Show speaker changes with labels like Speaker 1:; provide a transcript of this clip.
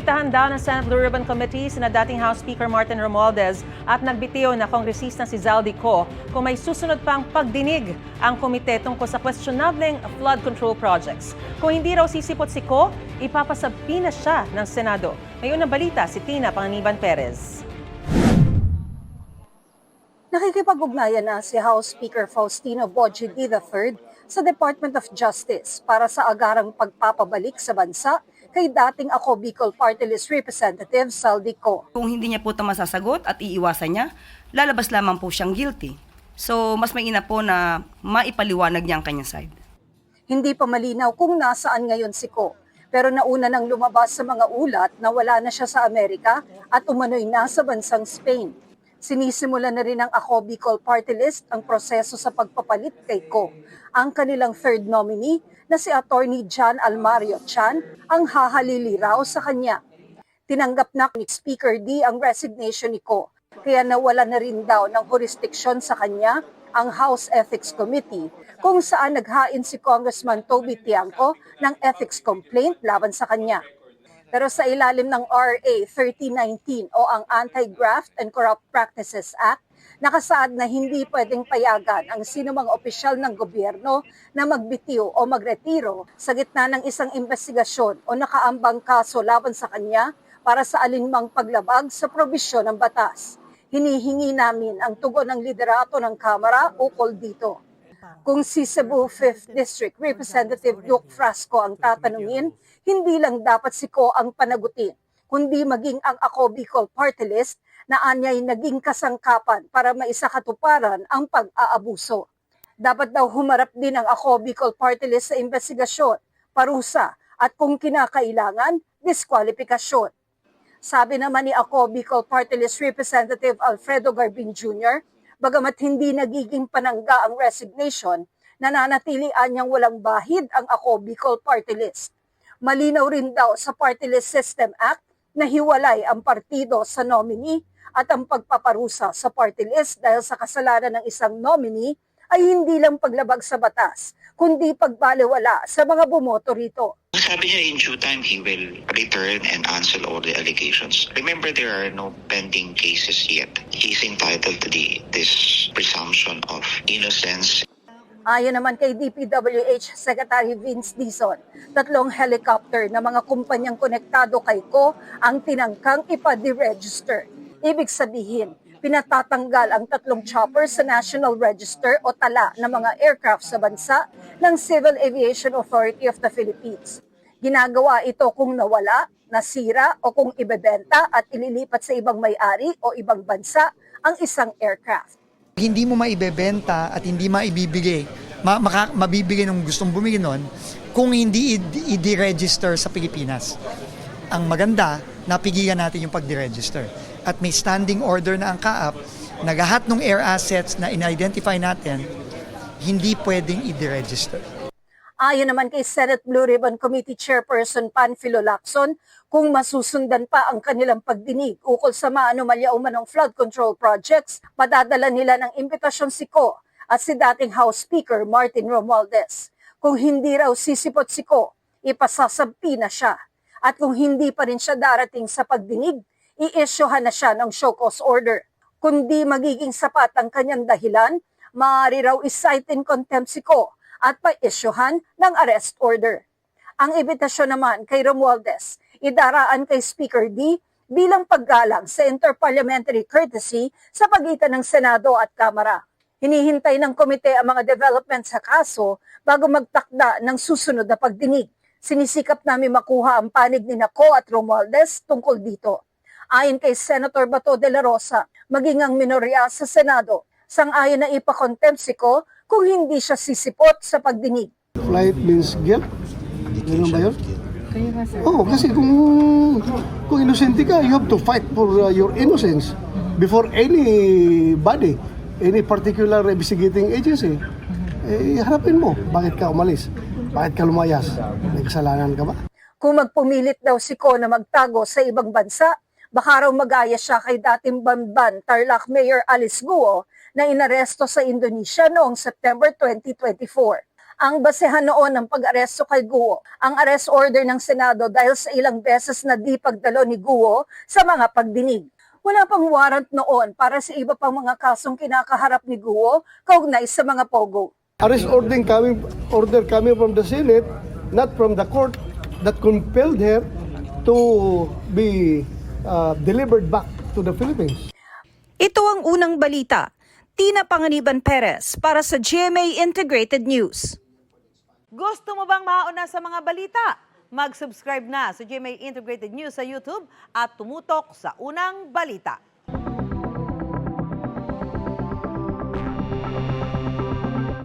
Speaker 1: Inimbitahan daw ng Senate Blue Ribbon Committee sina dating House Speaker Martin Romualdez at nagbitiw na kongresista si Zaldy Co kung may susunod pang pagdinig ang komite tungkol sa questionableng flood control projects. Kung hindi raw sisipot si Co, ipapasabi na siya ng Senado. Ngayon ang balita si Tina Panganiban Perez.
Speaker 2: Nakikipag-ugnayan na si House Speaker Faustino Boji III sa Department of Justice para sa agarang pagpapabalik sa bansa kay dating Ako Bicol Party List Representative Zaldy Co.
Speaker 3: Kung hindi niya po ito masasagot at iiwasan niya, lalabas lamang po siyang guilty. So, mas mainam po na maipaliwanag niya ang kanyang side.
Speaker 2: Hindi pa malinaw kung nasaan ngayon si Co. Pero nauna nang lumabas sa mga ulat na wala na siya sa Amerika at umano'y nasa bansang Spain. Sinisimula na rin ng Ako Bicol Party List ang proseso sa pagpapalit kay Co. Ang kanilang third nominee na si Attorney John Almario Chan ang hahalili raw sa kanya. Tinanggap na ni Speaker D ang resignation ni Co. Kaya nawala na rin daw ng jurisdiction sa kanya ang House Ethics Committee kung saan naghain si Congressman Toby Tiangco ng ethics complaint laban sa kanya. Pero sa ilalim ng RA 3019 o ang Anti-Graft and Corrupt Practices Act, nakasaad na hindi pwedeng payagan ang sinumang opisyal ng gobyerno na magbitiw o magretiro sa gitna ng isang investigasyon o nakaambang kaso laban sa kanya para sa alinmang paglabag sa probisyon ng batas. Hinihingi namin ang tugon ng liderato ng Kamara ukol dito. Kung si Cebu 5th District Representative Duke Frasco ang tatanungin, hindi lang dapat si Co ang panagutin, kundi maging ang Ako Bicol Party List na anya'y naging kasangkapan para maisakatuparan ang pag-aabuso. Dapat daw humarap din ang Ako Bicol Party List sa investigasyon, parusa at kung kinakailangan, diskwalifikasyon. Sabi naman ni Ako Bicol Party List Representative Alfredo Garbin Jr., bagamat hindi nagiging panangga ang resignation, nananatili anyang walang bahid ang Ako Bicol Party List. Malinaw rin daw sa Party List System Act na hiwalay ang partido sa nominee at ang pagpaparusa sa party list dahil sa kasalanan ng isang nominee ay hindi lang paglabag sa batas, kundi pagbalewala sa mga bumoto rito.
Speaker 4: Sabi niya in due time, he will return and answer all the allegations. Remember, there are no pending cases yet. He's entitled to this presumption of innocence.
Speaker 2: Ayon naman kay DPWH Secretary Vince Dizon, 3 helicopter na mga kumpanyang konektado kay Co ang tinangkang ipa-deregister. Ibig sabihin, pinatatanggal ang 3 choppers sa National Register o tala ng mga aircraft sa bansa ng Civil Aviation Authority of the Philippines. Ginagawa ito kung nawala, nasira o kung ibebenta at ililipat sa ibang may-ari o ibang bansa ang isang aircraft.
Speaker 5: Hindi mo maibebenta at hindi maibibigay, mabibigay ng gustong bumili nun kung hindi i-deregister sa Pilipinas. Ang maganda, napigilan natin yung pag-deregister. At may standing order na ang CAAP, nagahat ng air assets na in-identify natin, hindi pwedeng i-deregister.
Speaker 2: Ayon naman kay Senate Blue Ribbon Committee Chairperson Panfilo Lacson, kung masusundan pa ang kanilang pagdinig ukol sa maanomalya umanong flood control projects, padadala nila ng imbitasyon si Co at si dating House Speaker Martin Romualdez. Kung hindi raw sisipot si Co, ipasasampi na siya. At kung hindi pa rin siya darating sa pagdinig, i-issuehan na siya ng show cause order. Kundi magiging sapat ang kanyang dahilan, maaari raw i-cite in contempt si Co at pa-issuehan ng arrest order. Ang imbitasyon naman kay Romualdez, idaraan kay Speaker D bilang paggalang sa interparliamentary courtesy sa pagitan ng Senado at Kamara. Hinihintay ng komite ang mga development sa kaso bago magtakda ng susunod na pagdinig. Sinisikap namin makuha ang panig ni Co at Romualdez tungkol dito. Ayon kay Senator Bato de la Rosa, maging ang minorya sa Senado, sang-ayon na ipakontempt si Co kung hindi siya sisipot sa pagdinig.
Speaker 6: Flight means guilt? Ganun ba yun? Oo, kasi kung inosente ka, you have to fight for your innocence before anybody, any particular investigating agency. Harapin mo, bakit ka umalis? Bakit ka lumayas? May kasalanan ka ba?
Speaker 2: Kung magpumilit daw si Co na magtago sa ibang bansa, baka raw mag-aya siya kay dating Bamban Tarlac Mayor Alice Guo na inaresto sa Indonesia noong September 2024. Ang basehan noon ng pag-aresto kay Guo, ang arrest order ng Senado dahil sa ilang beses na di pagdalo ni Guo sa mga pagdinig. Wala pang warrant noon para sa iba pang mga kasong kinakaharap ni Guo kaugnay sa mga pogo.
Speaker 6: Arrest order coming from the Senate, not from the court, that compelled her to be delivered back to the Philippines.
Speaker 2: Ito ang unang balita. Tina Panganiban Perez para sa GMA Integrated News.
Speaker 7: Gusto mo bang mauna sa mga balita? Mag-subscribe na sa GMA Integrated News sa YouTube at tumutok sa unang balita.